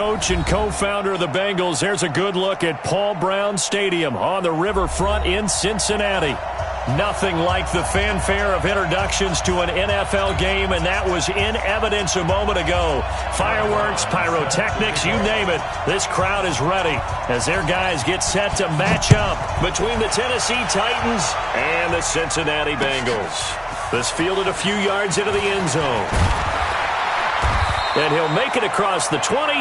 Coach and co-founder of the Bengals, there's a good look at Paul Brown Stadium on the riverfront in Cincinnati. Nothing like the fanfare of introductions to an NFL game, and that was in evidence a moment ago. Fireworks, pyrotechnics, you name it. This crowd is ready as their guys get set to match up between the Tennessee Titans and the Cincinnati Bengals. This fielded a few yards into the end zone. And he'll make it across the 20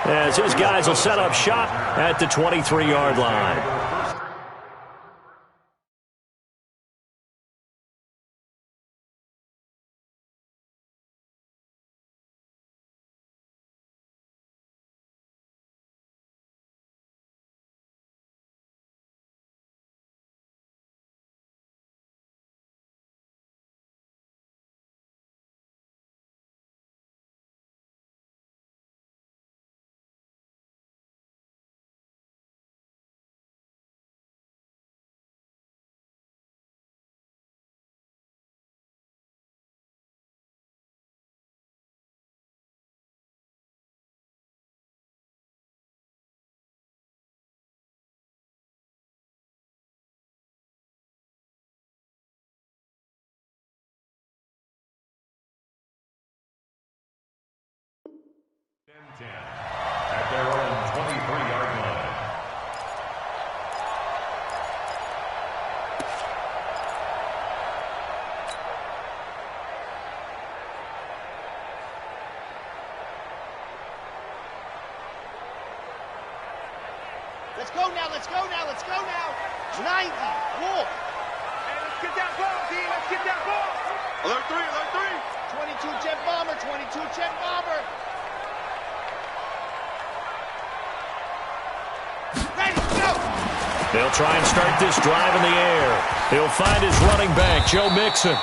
as his guys will set up shop at the 23-yard line. At their own 23-yard line. Let's go now, let's go now, let's go now. 90, Wolf. Hey, let's get that ball, D. Let's get that ball. Alert 3, alert 3. 22 jet bomber, 22 jet bomber. Ready, go. They'll try and start this drive in the air. He'll find his running back, Joe Mixon.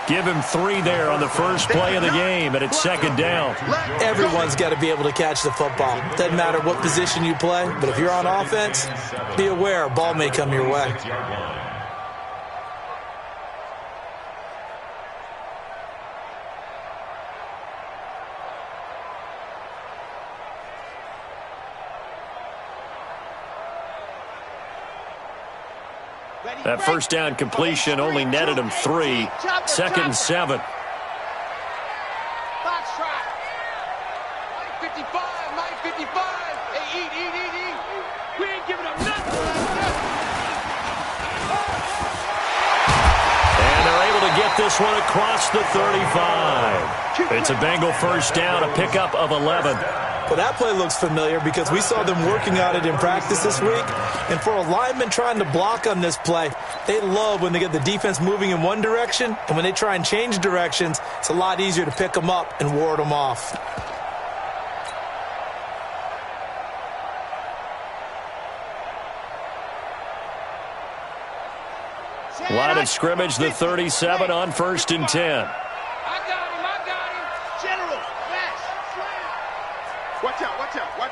Give him 3 there on the first play of the game, and it's second down. Everyone's got to be able to catch the football. Doesn't matter what position you play, but if you're on offense, be aware a ball may come your way. That first down completion only netted him 3. Second and 7. Box trap. 55, 55. Hey, eat. We ain't giving up nothing. And they're able to get this one across the 35. It's a Bengal first down, a pickup of 11. Well, that play looks familiar because we saw them working on it in practice this week. And for a lineman trying to block on this play, they love when they get the defense moving in one direction. And when they try and change directions, it's a lot easier to pick them up and ward them off. Line of scrimmage, the 37 on 1st and 10. I got him. General, flash. Watch out.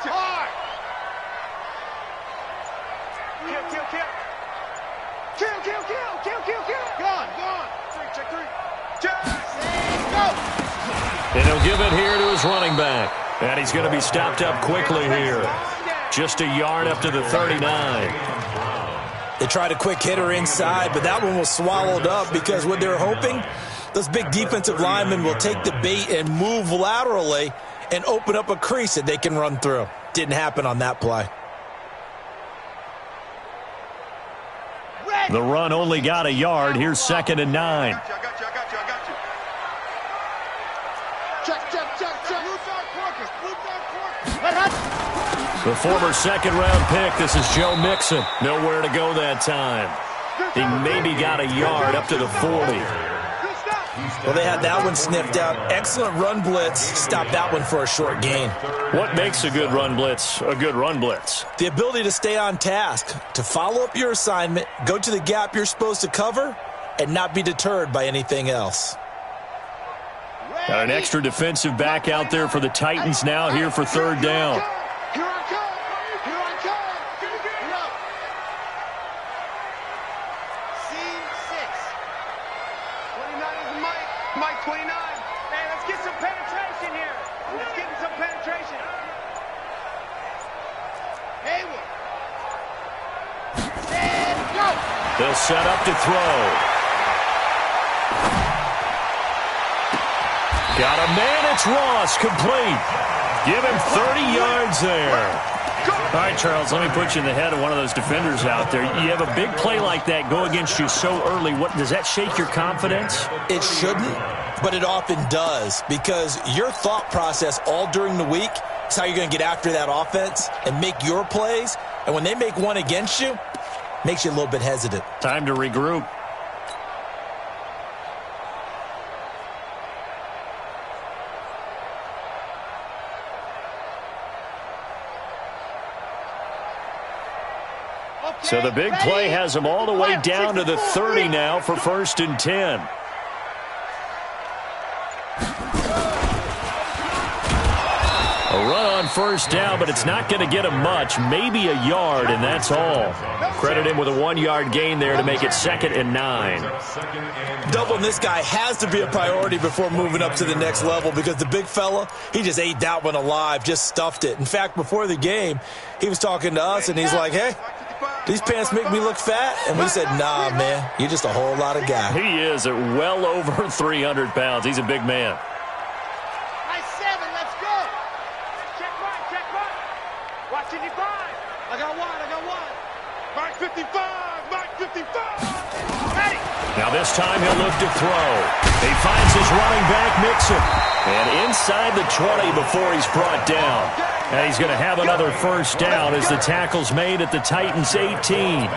Hard. Kill. Gone. Check 3. Go. And he'll give it here to his running back. And he's going to be stopped up quickly here. Just a yard up to the 39. They tried a quick hitter inside, but that one was swallowed up because what they're hoping, those big defensive linemen will take the bait and move laterally and open up a crease that they can run through. Didn't happen on that play. The run only got a yard. Here's 2nd and 9. I got you. Check. Blue dog Porkers. The former second-round pick, this is Joe Mixon. Nowhere to go that time. He maybe got a yard up to the 40. Well, they had that one sniffed out. Excellent run blitz. Stopped that one for a short gain. What makes a good run blitz a good run blitz? The ability to stay on task, to follow up your assignment, go to the gap you're supposed to cover, and not be deterred by anything else. Got an extra defensive back out there for the Titans now here for 3rd down. Here I come. Scene 6. 29 is Mike 29. Man, let's get some penetration here. Let's get some penetration. Hayward. And go. They'll set up to throw. Got a man, it's Ross, complete. Give him 30 yards there. All right, Charles, let me put you in the head of one of those defenders out there. You have a big play like that go against you so early. What does that shake your confidence? It shouldn't, but it often does, because your thought process all during the week is how you're going to get after that offense and make your plays. And when they make one against you, makes you a little bit hesitant. Time to regroup. So the big play has them all the way down to the 30 now for 1st and 10. A run on 1st down, but it's not going to get him much. Maybe a yard, and that's all. Credit him with a 1-yard gain there to make it 2nd and 9. Doubling this guy has to be a priority before moving up to the next level, because the big fella, he just ate that one alive, just stuffed it. In fact, before the game, he was talking to us, and he's like, hey, these pants make me look fat? And we said, nah, man, you're just a whole lot of guy. He is at well over 300 pounds. He's a big man. High 7, let's go. Check right. Watch 55. I got one. Mark 55. Mark 55. Ready. Now this time he'll look to throw. He finds his running back, Mixon. And inside the 20 before he's brought down. And he's going to have another 1st down as the tackle's made at the Titans' 18.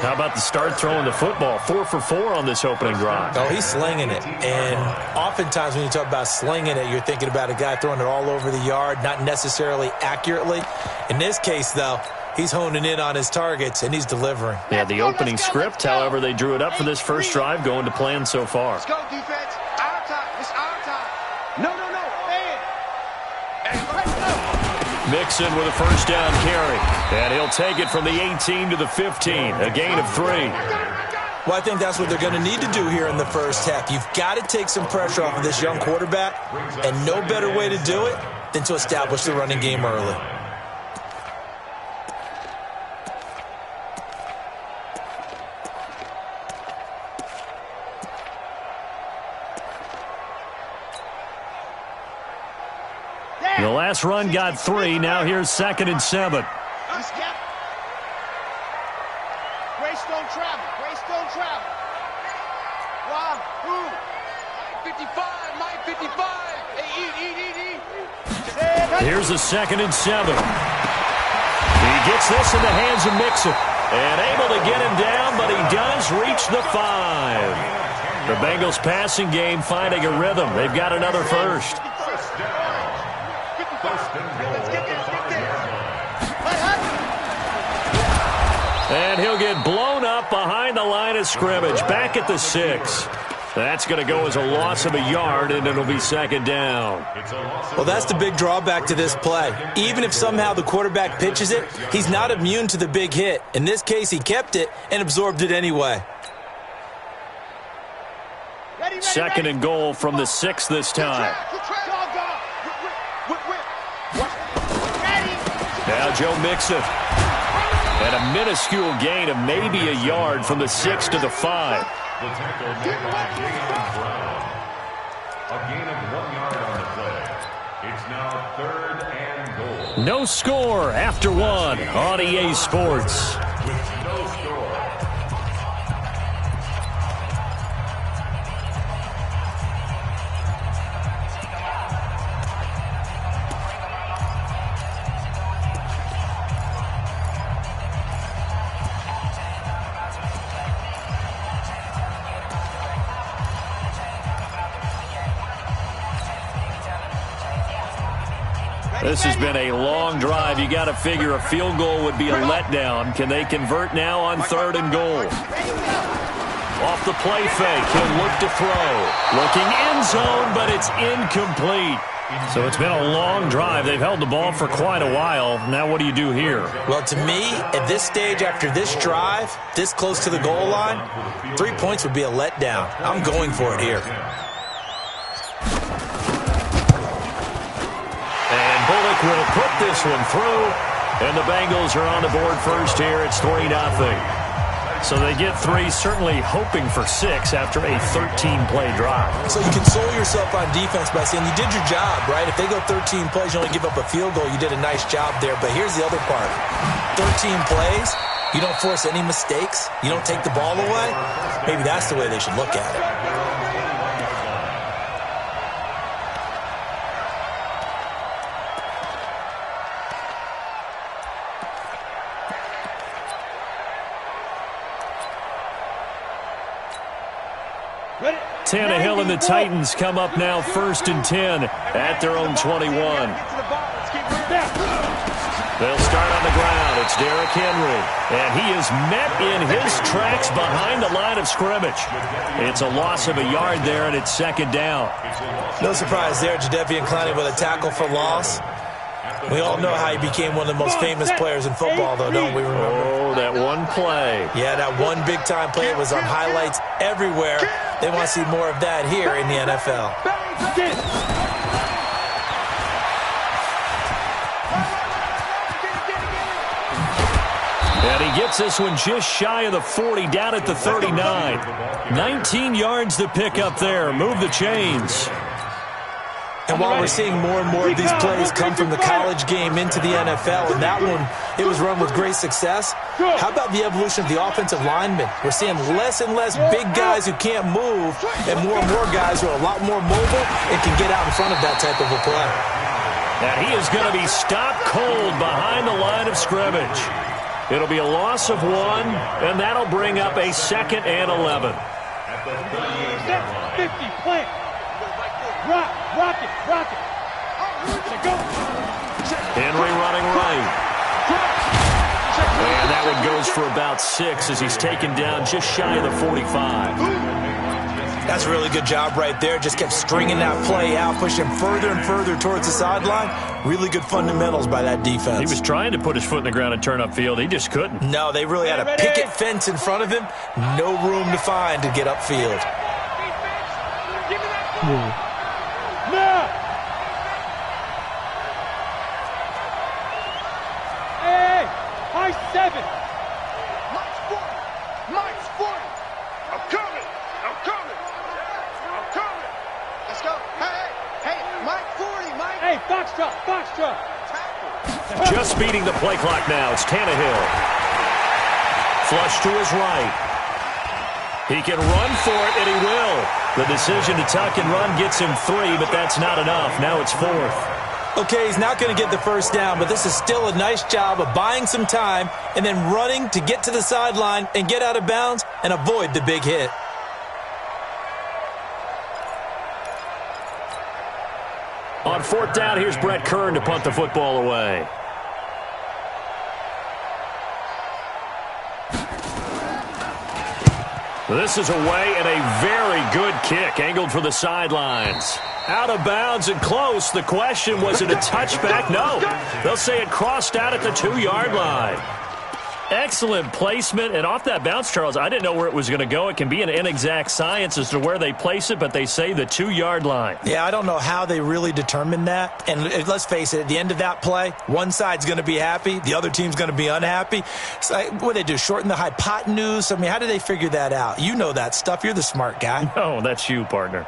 How about the start throwing the football? 4 for 4 on this opening drive. Oh, he's slinging it. And oftentimes when you talk about slinging it, you're thinking about a guy throwing it all over the yard, not necessarily accurately. In this case, though, he's honing in on his targets, and he's delivering. Yeah, the opening script, however, they drew it up for this first drive, going to plan so far. Let's go, defense. Our time. It's our time. No. Man. Let's go. Mixon with a 1st down carry. And he'll take it from the 18 to the 15. A gain of 3. Well, I think that's what they're going to need to do here in the first half. You've got to take some pressure off of this young quarterback, and no better way to do it than to establish the running game early. The last run got 3. Now here's 2nd and 7. Greystone travel. Wahoo. 55. Mike 55. Hey, Here's the 2nd and 7. He gets this in the hands of Mixon. And able to get him down, but he does reach the 5. The Bengals passing game finding a rhythm. They've got another 1st. And he'll get blown up behind the line of scrimmage, back at the 6. That's going to go as a loss of a yard, and it'll be 2nd down. Well, that's the big drawback to this play. Even if somehow the quarterback pitches it, he's not immune to the big hit. In this case, he kept it and absorbed it anyway. 2nd and goal from the 6 this time. Now Joe Mixon. And a minuscule gain of maybe a yard from the 6 to the 5. The tackle made by James Brown. A gain of 1 yard on the play. It's now 3rd and goal. No score after 1 on EA Sports. With no score. This has been a long drive. You got to figure a field goal would be a letdown. Can they convert now on 3rd and goal? Off the play fake, he'll look to throw. Looking end zone, but it's incomplete. So it's been a long drive. They've held the ball for quite a while. Now what do you do here? Well, to me, at this stage after this drive, this close to the goal line, 3 points would be a letdown. I'm going for it here. And Bullock will put this one through. And the Bengals are on the board first here. It's 3-0. So they get 3, certainly hoping for 6 after a 13-play drive. So you console yourself on defense by saying you did your job, right? If they go 13 plays, you only give up a field goal, you did a nice job there. But here's the other part. 13 plays, you don't force any mistakes, you don't take the ball away. Maybe that's the way they should look at it. Tannehill and the Titans come up now 1st and 10 at their own 21. They'll start on the ground. It's Derrick Henry. And he is met in his tracks behind the line of scrimmage. It's a loss of a yard there, and it's 2nd down. No surprise there, Jadeveon Clowney with a tackle for loss. We all know how he became one of the most famous players in football, though, don't we remember? Oh, that one play. Yeah, that one big-time play was on highlights everywhere. They want to see more of that here in the NFL. And he gets this one just shy of the 40, down at the 39. 19 yards to pick up there. Move the chains. And while we're seeing more and more of these plays come from the college game into the NFL, and that one, it was run with great success, how about the evolution of the offensive linemen? We're seeing less and less big guys who can't move and more guys who are a lot more mobile and can get out in front of that type of a play. And he is going to be stopped cold behind the line of scrimmage. It'll be a loss of 1, and that'll bring up a 2nd and 11. 50, plant. Rock it. Go. Henry running right. And that one goes for about 6 as he's taken down just shy of the 45. That's a really good job right there. Just kept stringing that play out, pushing further and further towards the sideline. Really good fundamentals by that defense. He was trying to put his foot in the ground and turn upfield. He just couldn't. No, they really had a picket fence in front of him. No room to find to get upfield. Give me that. No! Hey! High 7! Mike's 40! I'm coming! Let's go! Hey! Mike 40! Mike! Hey, Foxtrot! Just beating the play clock now. It's Tannehill. Flush to his right. He can run for it, and he will. The decision to tuck and run gets him 3, but that's not enough. Now it's 4th. Okay, he's not going to get the first down, but this is still a nice job of buying some time and then running to get to the sideline and get out of bounds and avoid the big hit. On 4th down, here's Brett Kern to punt the football away. This is away and a very good kick, angled for the sidelines. Out of bounds and close. The question, was it a touchback? No. They'll say it crossed out at the 2-yard line. Excellent placement, and off that bounce, Charles, I didn't know where it was going to go. It can be an inexact science as to where they place it, but they say the 2-yard line. Yeah, I don't know how they really determined that. And let's face it, at the end of that play, one side's going to be happy, the other team's going to be unhappy. So, what do they do, shorten the hypotenuse? I mean, how do they figure that out? You know that stuff. You're the smart guy. No, that's you, partner.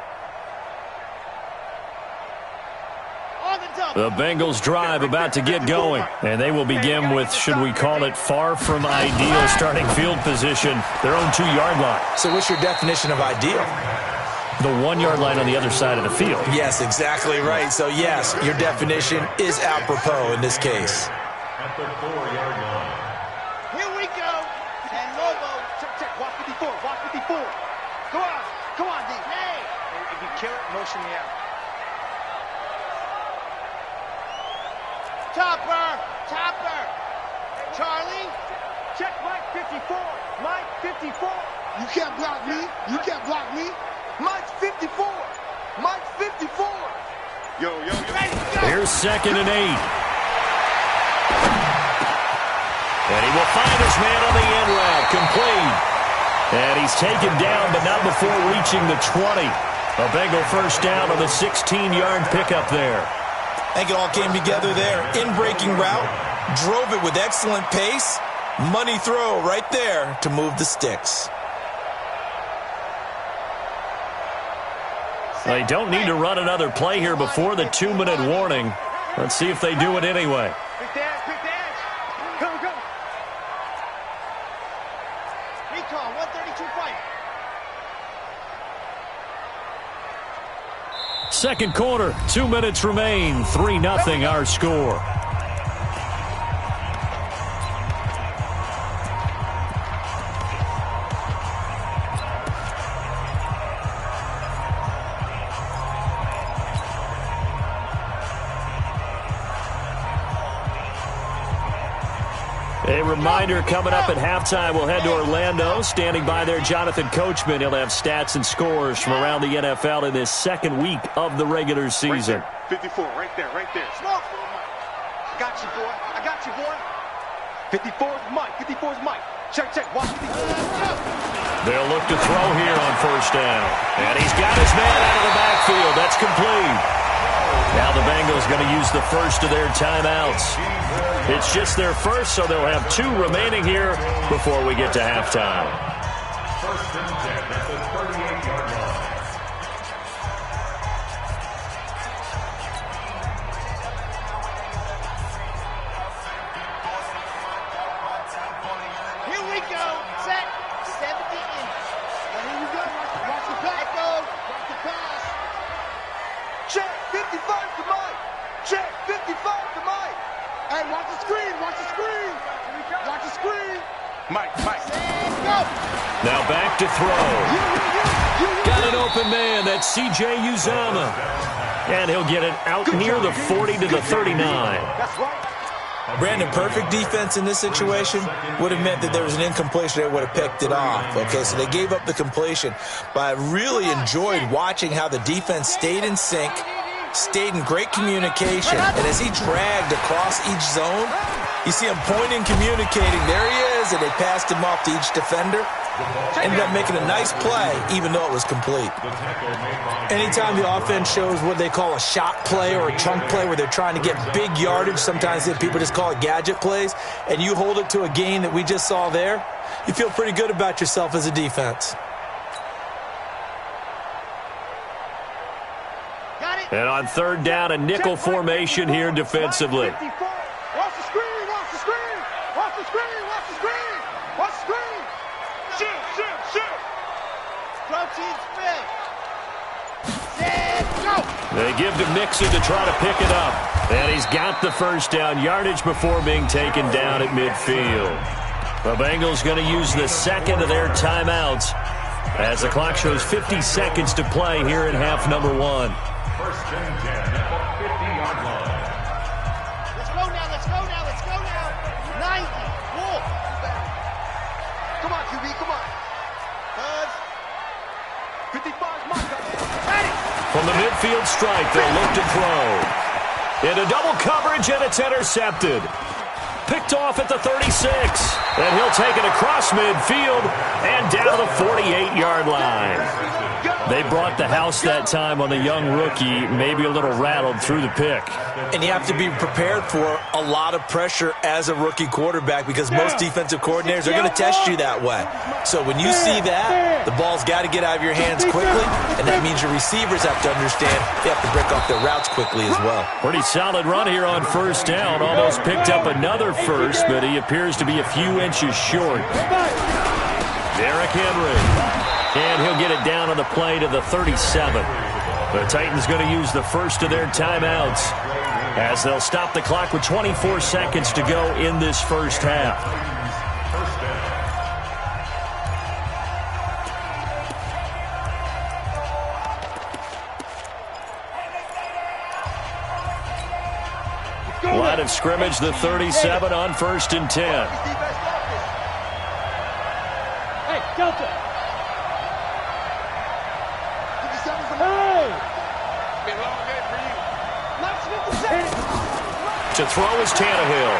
The Bengals drive about to get going, and they will begin with, should we call it, far from ideal starting field position, their own 2-yard line. So what's your definition of ideal? The 1-yard line on the other side of the field. Yes, exactly right. So, yes, your definition is apropos in this case. At the 4-yard line. Here we go. And Lobo. Check. Walk 54. Come on, D. Hey. If you kill it, motion me out. Topper. Charlie. Check Mike 54. Mike 54. You can't block me. Mike 54. Yo. Ready, go. Here's 2nd and 8. And he will find his man on the end route. Complete. And he's taken down, but not before reaching the 20. A Bengal first down on the 16-yard pickup there. I think it all came together there. In-breaking route, Drove it with excellent pace. Money throw right there to move the sticks. They don't need to run another play here before the 2-minute warning. Let's see if they do it anyway. Quick dash. Go. Recon, 132 fight. Second quarter, 2 minutes remain. 3-0 our score. A reminder coming up at halftime, we'll head to Orlando. Standing by there, Jonathan Coachman. He'll have stats and scores from around the NFL in this second week of the regular season. 54, right there. Smoke. I got you, boy. 54's Mike. Check. Watch. They'll look to throw here on first down. And he's got his man out of the backfield. That's complete. Now the Bengals going to use the first of their timeouts. It's just their first, so they'll have 2 remaining here before we get to halftime. First and 10 at the 38-yard line. Here we go. Set. 70 in. Now here we go. Watch the pass. Go. Watch the pass. Check. 55 to Mike. Check. 55 to Mike. Hey, watch the screen. Watch the screen. Mike. And go. Now back to throw. Got an open man. That's C.J. Uzama. And he'll get it out near the 40 to the 39. That's right. Brandon, perfect defense in this situation would have meant that there was an incompletion. They would have picked it off. Okay, so they gave up the completion. But I really enjoyed watching how the defense stayed in sync, stayed in great communication. And as he dragged across each zone, you see him pointing, communicating. There he is, and they passed him off to each defender. Ended up making a nice play, even though it was complete. Anytime the offense shows what they call a shot play or a chunk play where they're trying to get big yardage, sometimes people just call it gadget plays, and you hold it to a gain that we just saw there, you feel pretty good about yourself as a defense. Got it. And on third down, a nickel formation here defensively. Watch the screen. Shoot. Protein spin. Set. Go. They give to Mixon to try to pick it up. And he's got the first down yardage before being taken down at midfield. The Bengals going to use the second of their timeouts as the clock shows 50 seconds to play here in half number 1. First and 10 at the 50-yard line. Let's go now. 90. Whoa. Come on, QB, come on. Buzz. 55's Mike. Ready. From the midfield stripe, they'll look to throw. Into double coverage, and it's intercepted. Picked off at the 36. And he'll take it across midfield and down the 48-yard line. They brought the house that time on the young rookie, maybe a little rattled through the pick. And you have to be prepared for a lot of pressure as a rookie quarterback because most defensive coordinators are going to test you that way. So when you see that, the ball's got to get out of your hands quickly, and that means your receivers have to understand they have to break off their routes quickly as well. Pretty solid run here on first down. Almost picked up another first, but he appears to be a few inches short. Derrick Henry. And he'll get it down on the play to the 37. The Titans going to use the first of their timeouts as they'll stop the clock with 24 seconds to go in this first half. Line of scrimmage, the 37 on first and 10. Hey, Delta. To throw is Tannehill.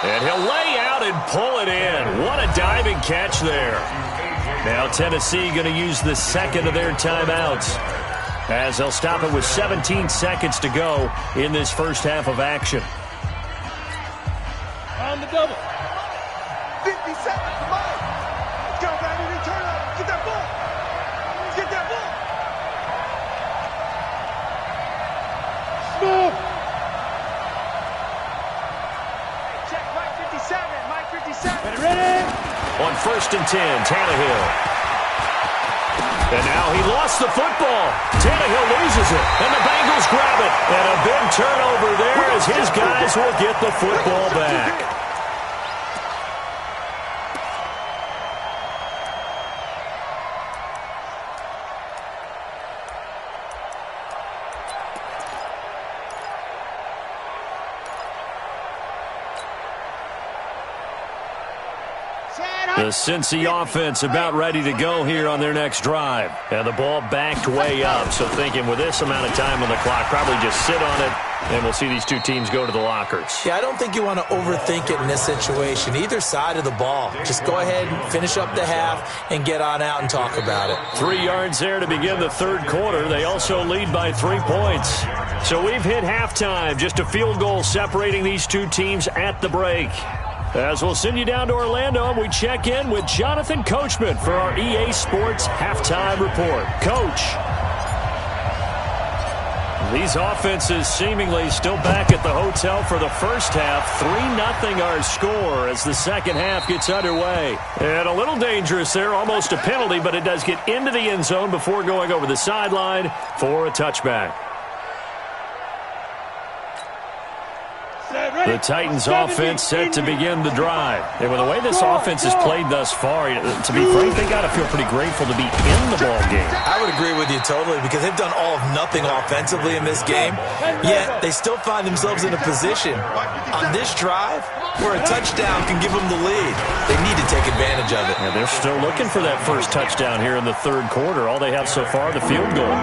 And he'll lay out and pull it in. What a diving catch there. Now Tennessee going to use the second of their timeouts as they'll stop it with 17 seconds to go in this first half of action. On the double. 50 seconds, come on. Let's go, baby. Turn up. Get that ball. Get that ball. Move. Check Mike 57. Mike 57. Ready? On 1st and 10, Tannehill. And now he lost the football. Tannehill loses it, and the Bengals grab it. And a big turnover there as his guys will get the football back. The Cincy offense about ready to go here on their next drive. And the ball backed way up, so thinking with this amount of time on the clock, probably just sit on it, and we'll see these two teams go to the lockers. Yeah, I don't think you want to overthink it in this situation. Either side of the ball. Just go ahead and finish up the half and get on out and talk about it. 3 yards there to begin the third quarter. They also lead by 3 points. So we've hit halftime. Just a field goal separating these two teams at the break. As we'll send you down to Orlando, and we check in with Jonathan Coachman for our EA Sports Halftime Report. Coach. These offenses seemingly still back at the hotel for the first half. 3-0 our score as the second half gets underway. And a little dangerous there, almost a penalty, but it does get into the end zone before going over the sideline for a touchback. The Titans offense set to begin the drive. And with the way this offense has played thus far, to be frank, they got to feel pretty grateful to be in the ball game. I would agree with you totally because they've done all of nothing offensively in this game, yet they still find themselves in a position on this drive where a touchdown can give them the lead. They need to take advantage of it. And they're still looking for that first touchdown here in the third quarter. All they have so far, the field goal.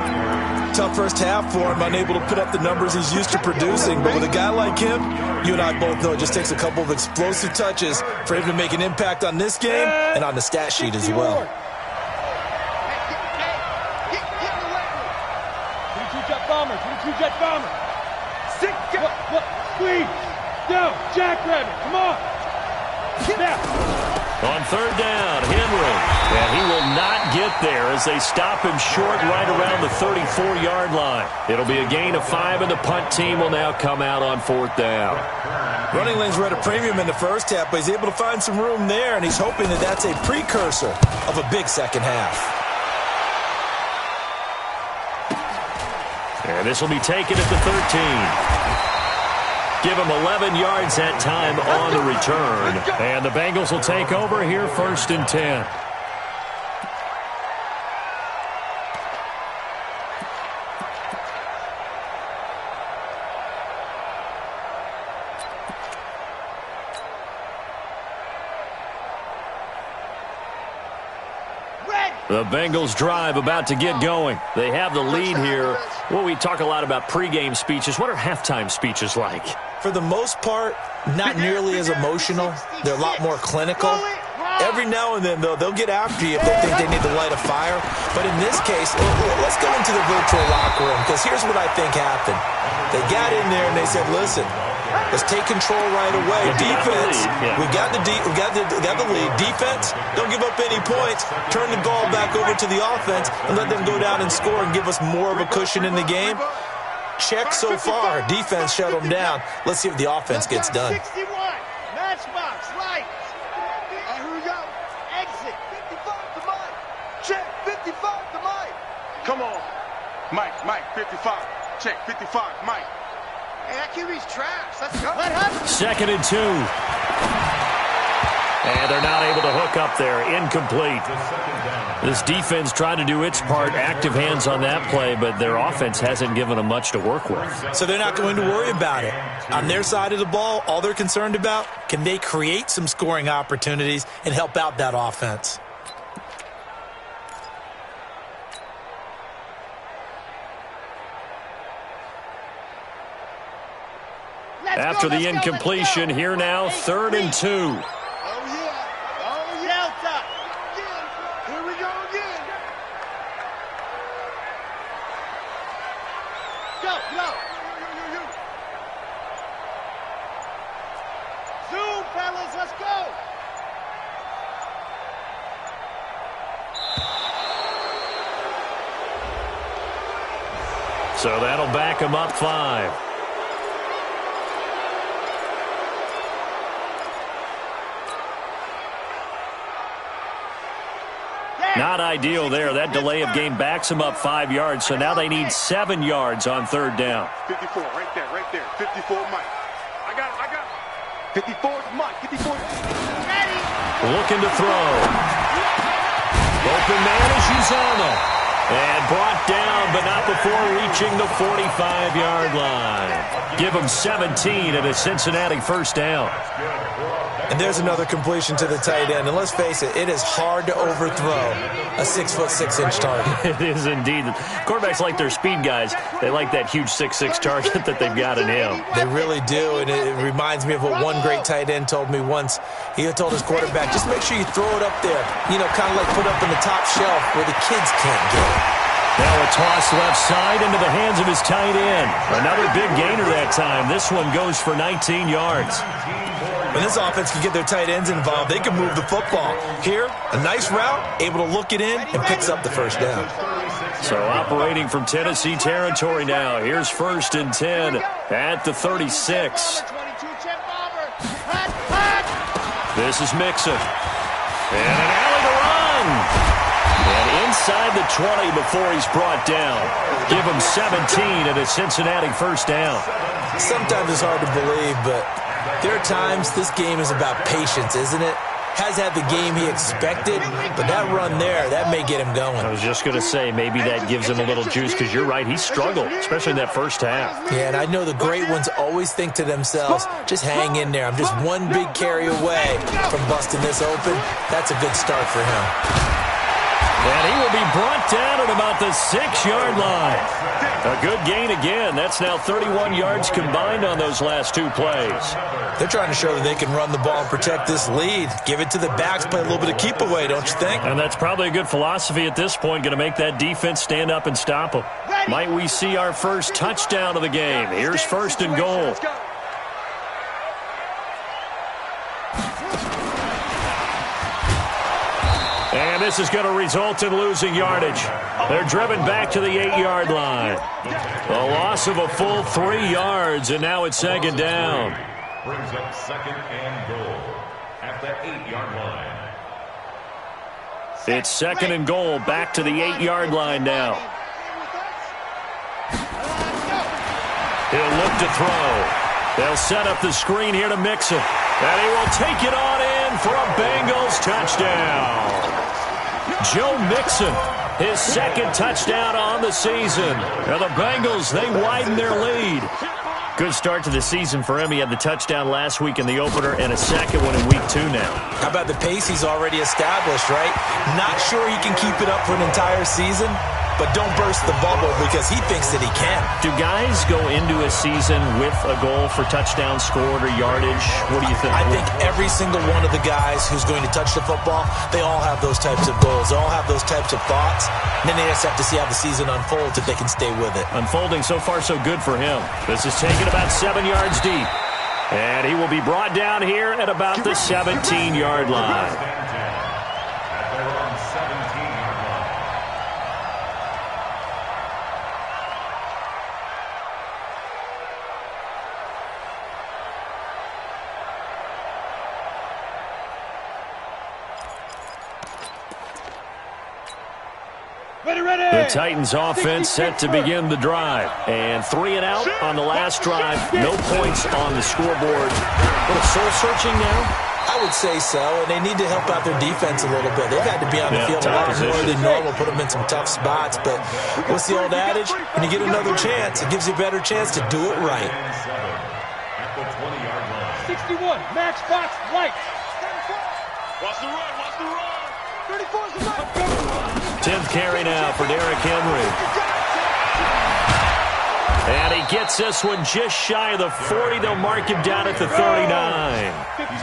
Tough first half for him, unable to put up the numbers he's used to producing. But with a guy like him, you and I both know it just takes a couple of explosive touches for him to make an impact on this game and on the stat sheet as well. 22-jet bomber, 22-jet bomber. Sick. Squeeze. Down. Jackrabbit. Come on. Snap. On third down, Henry. And he will not get there as they stop him short right around the 34-yard line. It'll be a gain of 5, and the punt team will now come out on fourth down. Running lanes were at a premium in the first half, but he's able to find some room there, and he's hoping that that's a precursor of a big second half. And this will be taken at the 13. Give him 11 yards that time on the return. And the Bengals will take over here 1st and 10. The Bengals drive about to get going. They have the lead here. Well, we talk a lot about pregame speeches. What are halftime speeches like? For the most part, not nearly as emotional. They're a lot more clinical. Every now and then, though, they'll get after you if they think they need to light a fire. But in this case, let's go into the virtual locker room, because here's what I think happened. They got in there and they said, listen, let's take control right away. Defense, we got the lead. Defense, don't give up any points. Turn the ball back over to the offense and let them go down and score and give us more of a cushion in the game. Check so far. Defense shut them down. Let's see if the offense gets done. 61. Matchbox, light. Here we go. Exit. 55 to Mike. Check. 55 to Mike. Come on. Mike, 55. Check. 55, Mike. Hey, that QB's trash. Let's go. Let him. 2nd and 2. And they're not able to hook up there. Incomplete. This defense tried to do its part. Active hands on that play, but their offense hasn't given them much to work with. So they're not going to worry about it. On their side of the ball, all they're concerned about, can they create some scoring opportunities and help out that offense? After the incompletion, here now, 3rd and 2. Oh, yeah. Delta. Here we go again. Bengals, let's go. So that'll back him up 5. Not ideal there. That delay of game backs them up 5 yards, so now they need 7 yards on 3rd down. 54, right there. 54, Mike. I got it. 54 is Mike. 54. Ready. Looking to throw. Open man is Uzomah. And brought down, but not before reaching the 45-yard line. Give them 17 at a Cincinnati 1st down. And there's another completion to the tight end. And let's face it, it is hard to overthrow a 6'6" target. It is indeed. Quarterbacks like their speed guys. They like that huge 6'6" target that they've got in him. They really do, and it reminds me of what one great tight end told me once. He had told his quarterback, just make sure you throw it up there, kind of like put up in the top shelf where the kids can't get it. Now a toss left side into the hands of his tight end. Another big gainer that time. This one goes for 19 yards. When this offense can get their tight ends involved, they can move the football. Here, a nice route, able to look it in, and picks up the 1st down. So operating from Tennessee territory now. Here's 1st and 10 at the 36. This is Mixon. And an alley to run. And inside the 20 before he's brought down. Give him 17 at a Cincinnati 1st down. Sometimes it's hard to believe, but there are times this game is about patience, isn't it? Has had the game he expected, but that run there, that may get him going. I was just going to say, maybe that gives him a little juice, because you're right, he struggled, especially in that 1st half. Yeah, and I know the great ones always think to themselves, just hang in there. I'm just one big carry away from busting this open. That's a good start for him. And he will be brought down at about the 6-yard line. A good gain again. That's now 31 yards combined on those last 2 plays. They're trying to show that they can run the ball and protect this lead. Give it to the backs, play a little bit of keep away, don't you think? And that's probably a good philosophy at this point, going to make that defense stand up and stop them. Might we see our first touchdown of the game? Here's 1st and goal. And this is going to result in losing yardage. They're driven back to the 8-yard line. A loss of a full 3 yards, and now it's 2nd down. Brings up 2nd and goal at the 8-yard line. It's 2nd and goal, back to the 8-yard line now. He'll look to throw. They'll set up the screen here to Mixon. And he will take it on in for a Bengals touchdown. Joe Mixon, his 2nd touchdown on the season. Now the Bengals, they widen their lead. Good start to the season for him. He had the touchdown last week in the opener and a 2nd one in week 2 now. How about the pace he's already established, right? Not sure he can keep it up for an entire season, but don't burst the bubble because he thinks that he can. Do guys go into a season with a goal for touchdown scored or yardage? What do you think? I think every single one of the guys who's going to touch the football, they all have those types of goals. They all have those types of thoughts. And then they just have to see how the season unfolds if they can stay with it. Unfolding so far so good for him. This is taken about 7 yards deep. And he will be brought down here at about the 17-yard line. The Titans offense set to begin the drive. And 3 and out on the last drive. No points on the scoreboard. A little soul-searching now? I would say so, and they need to help out their defense a little bit. They've had to be on the field a lot more than normal, put them in some tough spots. But what's the old adage? When you get another chance, it gives you a better chance to do it right. 61, max box, light. Watch the run, watch the run. 34 is the right. 10th carry now for Derrick Henry. And he gets this one just shy of the 40. They'll mark him down at the 39.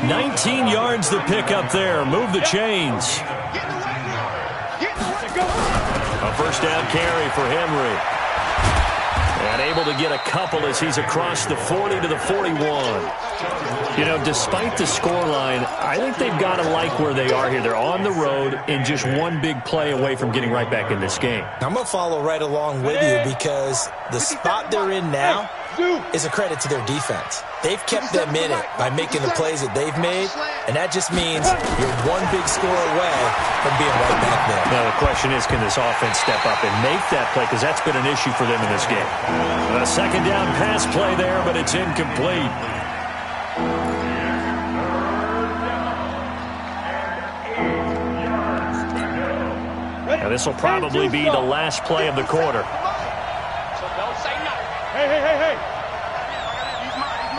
19 yards to pick up there. Move the chains. A 1st down carry for Henry. And able to get a couple as he's across the 40 to the 41. You know, despite the scoreline, I think they've got to like where they are here. They're on the road and just one big play away from getting right back in this game. I'm going to follow right along with you because the spot they're in now is a credit to their defense. They've kept them in it by making the plays that they've made, and that just means you're one big score away from being right back there. Now the question is, can this offense step up and make that play? Because that's been an issue for them in this game. A second down pass play there, but it's incomplete. Now this will probably be the last play of the quarter. So don't say nothing. Hey. He's mine.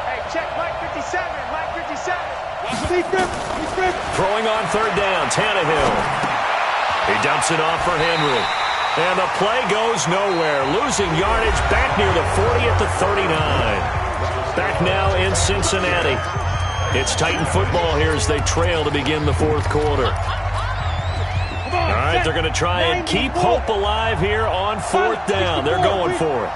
Hey, check Mike 57. Throwing on third down, Tannehill. He dumps it off for Henry. And the play goes nowhere. Losing yardage back near the 40 at the 39. Back now in Cincinnati. It's Titan football here as they trail to begin the fourth quarter. All right, they're going to try and keep hope alive here on fourth down. They're going for it.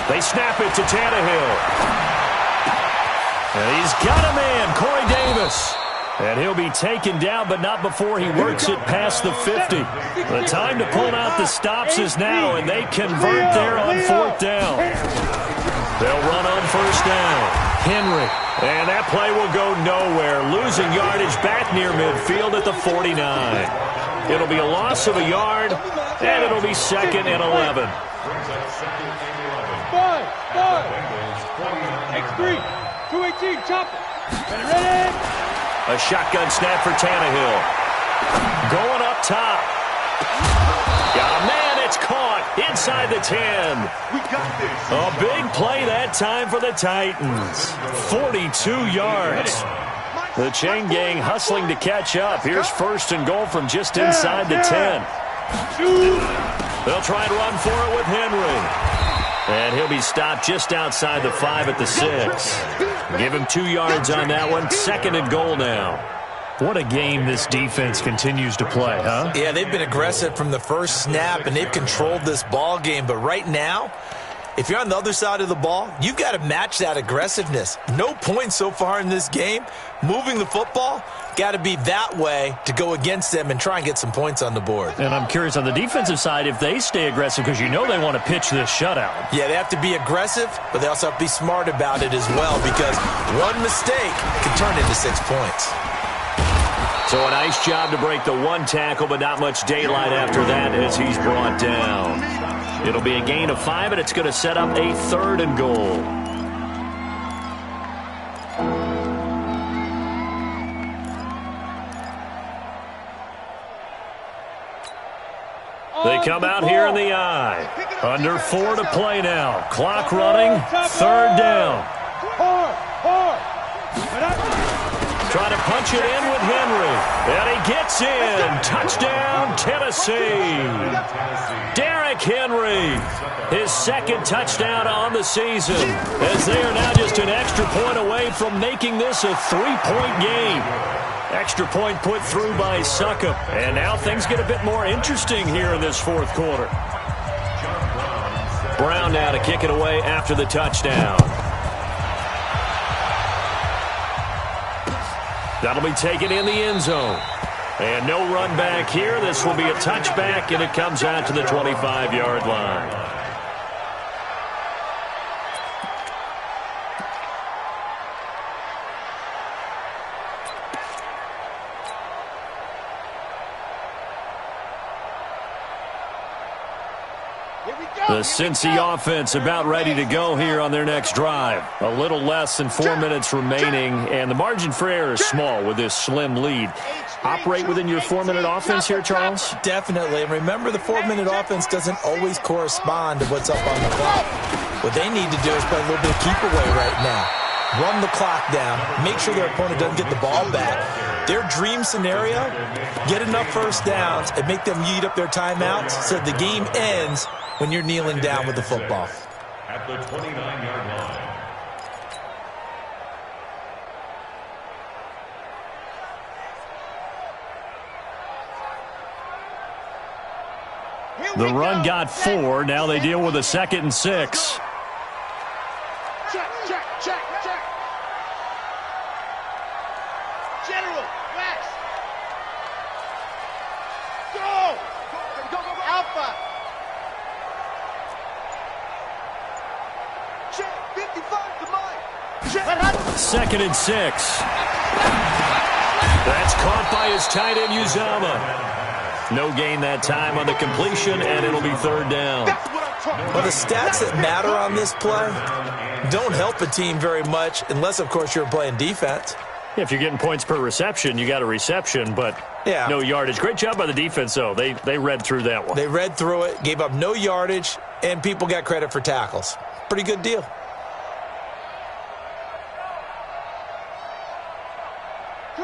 They snap it to Tannehill. And he's got a man, Corey Davis. And he'll be taken down, but not before he works it past the 50. The time to pull out the stops is now, and they convert there on fourth down. They'll run on first down. Henry. And that play will go nowhere. Losing yardage back near midfield at the 49. It'll be a loss of a yard, and it'll be second and 11. Five. X3. 218. Chop it. Ready. A shotgun snap for Tannehill. Going up top. Got a man, it's caught inside the 10. We got this. A big play that time for the Titans. 42 yards. The chain gang hustling to catch up. Here's first and goal from just inside the 10. They'll try and run for it with Henry. And he'll be stopped just outside the 5 at the 6. Give him 2 yards on that one. Second and goal now. What a game this defense continues to play, huh? Yeah, they've been aggressive from the first snap, and they've controlled this ball game. But right now, if you're on the other side of the ball, you've got to match that aggressiveness. No points so far in this game. Moving the football, got to be that way to go against them and try and get some points on the board. And I'm curious on the defensive side if they stay aggressive, because you know they want to pitch this shutout. Yeah, they have to be aggressive, but they also have to be smart about it as well, because one mistake can turn into 6 points. So a nice job to break the one tackle, but not much daylight after that as he's brought down. It'll be a gain of 5, and it's going to set up a third and goal. They come out here in the eye. Under 4 to play now. Clock running. Third down. Trying to punch it in with Henry. And he gets in. Touchdown, Tennessee. Derrick Henry. His second touchdown on the season. As they are now just an extra point away from making this a 3-point game. Extra point put through by Succop. And now things get a bit more interesting here in this fourth quarter. Brown now to kick it away after the touchdown. That'll be taken in the end zone. And no run back here. This will be a touchback, and it comes out to the 25-yard line. The Cincy offense about ready to go here on their next drive. A little less than 4 minutes remaining, and the margin for error is small with this slim lead. Operate within your 4-minute offense here, Charles? Definitely. And remember, the 4-minute offense doesn't always correspond to what's up on the clock. What they need to do is play a little bit of keep away right now. Run the clock down. Make sure their opponent doesn't get the ball back. Their dream scenario, get enough first downs and make them eat up their timeouts so the game ends when you're kneeling down with the football. At the 29-yard line. The run got 4. Now they deal with a 2nd and 6. Check. General, wax. Go. Alpha. Check 55 to Mike. 2nd and 6. That's caught by his tight end, Uzomah. No gain that time on the completion, and it'll be 3rd down. Well, the stats that matter on this play don't help a team very much unless, of course, you're playing defense. If you're getting points per reception, you got a reception, but no yardage. Great job by the defense, though. They read through that one. They read through it, gave up no yardage, and people got credit for tackles. Pretty good deal.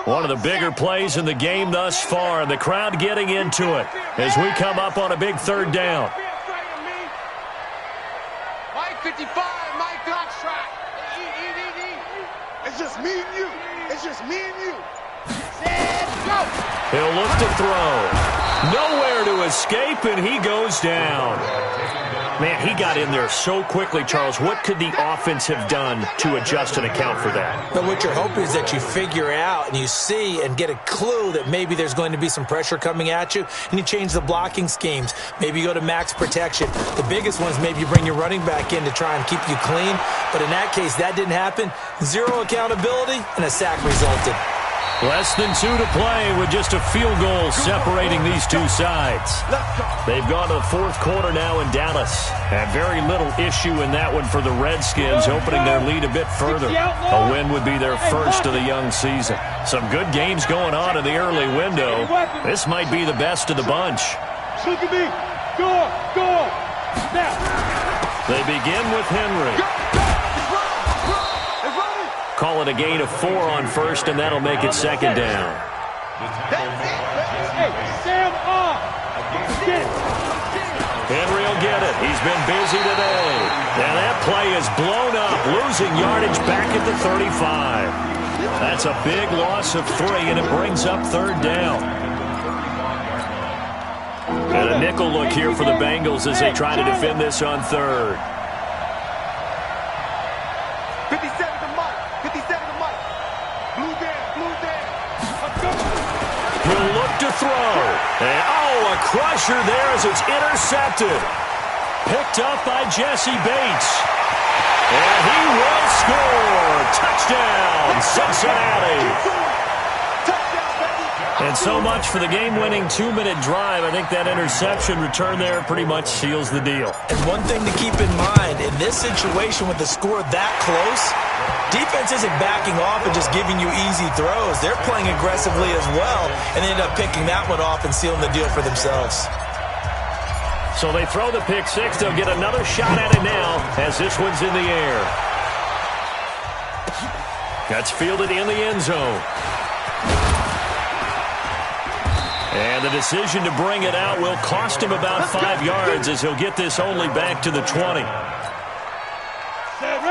One of the bigger plays in the game thus far, and the crowd getting into it as we come up on a big 3rd down. Mike 55, Mike clock strike. It's just me and you. Set, go. He'll look to throw. Nowhere to escape, and he goes down. Man, he got in there so quickly, Charles. What could the offense have done to adjust and account for that? But what you're hoping is that you figure out and you see and get a clue that maybe there's going to be some pressure coming at you, and you change the blocking schemes. Maybe you go to max protection. The biggest one is maybe you bring your running back in to try and keep you clean. But in that case, that didn't happen. 0 accountability, and a sack resulted. Less than 2 to play with just a field goal separating these two sides. They've gone to the 4th quarter now in Dallas. And very little issue in that one for the Redskins, opening their lead a bit further. A win would be their first of the young season. Some good games going on in the early window. This might be the best of the bunch. Look at me. Go. Now. They begin with Henry. Call it a gain of 4 on 1st, and that'll make it 2nd down. Hey, Sam off. Henry will get it. He's been busy today. And that play is blown up, losing yardage back at the 35. That's a big loss of 3, and it brings up 3rd down. And a nickel look here for the Bengals as they try to defend this on 3rd. 57 to Mike. Blue down. He'll look to throw. And, a crusher there as it's intercepted. Picked up by Jesse Bates. And he will score. Touchdown, Cincinnati. And so much for the game-winning 2-minute drive. I think that interception return there pretty much seals the deal. And one thing to keep in mind, in this situation with the score that close, defense isn't backing off and just giving you easy throws. They're playing aggressively as well, and they end up picking that one off and sealing the deal for themselves. So they throw the pick 6. They'll get another shot at it now as this one's in the air. That's fielded in the end zone. And the decision to bring it out will cost him about 5 yards as he'll get this only back to the 20.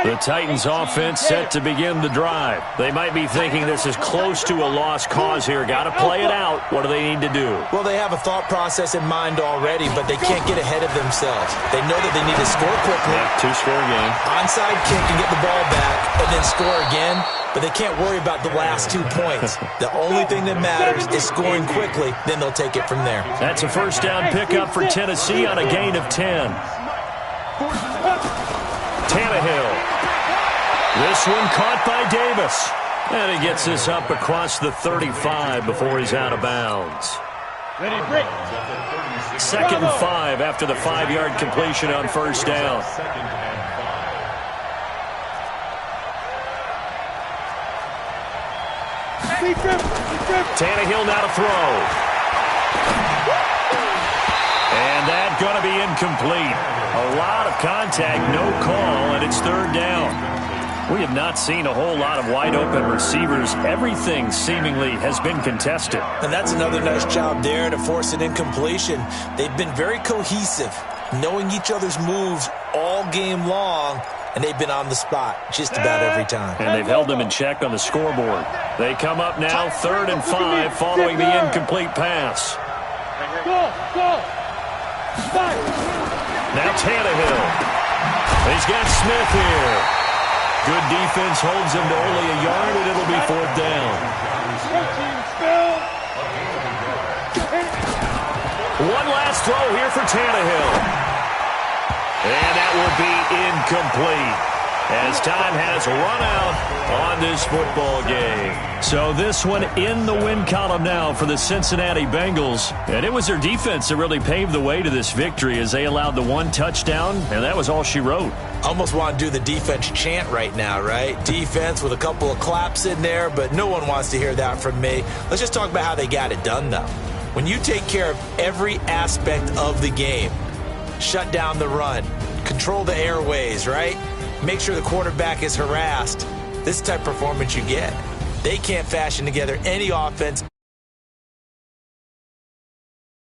The Titans offense set to begin the drive. They might be thinking this is close to a lost cause here. Got to play it out. What do they need to do? Well, they have a thought process in mind already, but they can't get ahead of themselves. They know that they need to score quickly. Yeah, 2-score game. Onside kick and get the ball back and then score again, but they can't worry about the last 2 points. The only thing that matters is scoring quickly, then they'll take it from there. That's a first down pickup for Tennessee on a gain of 10. Tannehill. This one caught by Davis. And he gets this up across the 35 before he's out of bounds. Ready, break. 2nd and 5 after the 5-yard completion on first down. Tannehill now to throw. And that's going to be incomplete. A lot of contact, no call, and it's 3rd down. We have not seen a whole lot of wide-open receivers. Everything seemingly has been contested. And that's another nice job there to force an incompletion. They've been very cohesive, knowing each other's moves all game long, and they've been on the spot just about every time. And they've held them in check on the scoreboard. They come up now 3rd and 5 following the incomplete pass. Now Tannehill. He's got Smith here. Good defense holds him to only a yard, and it'll be 4th down. One last throw here for Tannehill. And that will be incomplete, as time has run out on this football game. So this one in the win column now for the Cincinnati Bengals. And it was their defense that really paved the way to this victory, as they allowed the 1 touchdown, and that was all she wrote. Almost want to do the defense chant right now, right? Defense with a couple of claps in there, but no one wants to hear that from me. Let's just talk about how they got it done, though. When you take care of every aspect of the game, shut down the run, control the airways, right? Make sure the quarterback is harassed. This type of performance you get. They can't fashion together any offense.